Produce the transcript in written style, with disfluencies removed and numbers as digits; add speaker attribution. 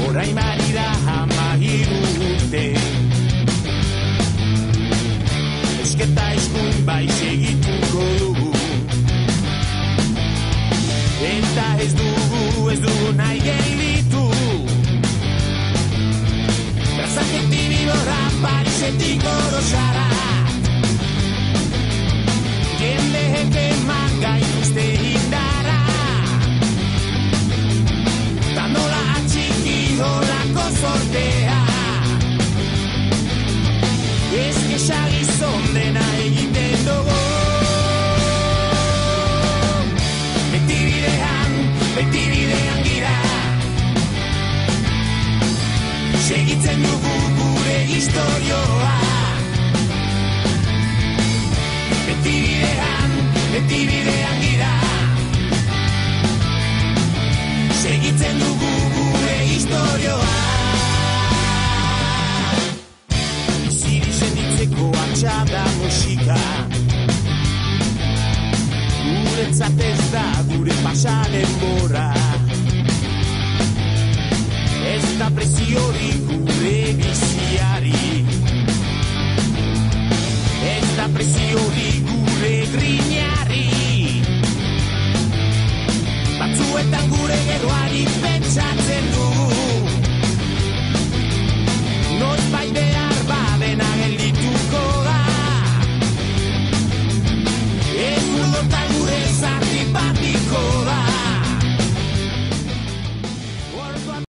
Speaker 1: orain barira 13 urte. Eusketa eskuin bai segituko dugu, eta ez dugu nahi gelditu. Trazaketi bidora Parisetik Gorosara, jendeek eman gaituzte indara, ta nola atxiki holako sortea. Ez kexa gizon dena egiten dugu, beti bidean gira, segitzen dugu gure historioa. Beti bidean gira, segitzen dugu gure historioa. Biziri sentitzeko atxada musika, guretzat ez da gure pasa denbora. Ez da preziorik gure biziari, ez da preziorik gure grinari. Batzuetan gure geroari pentsatzen dugu, noiz baidea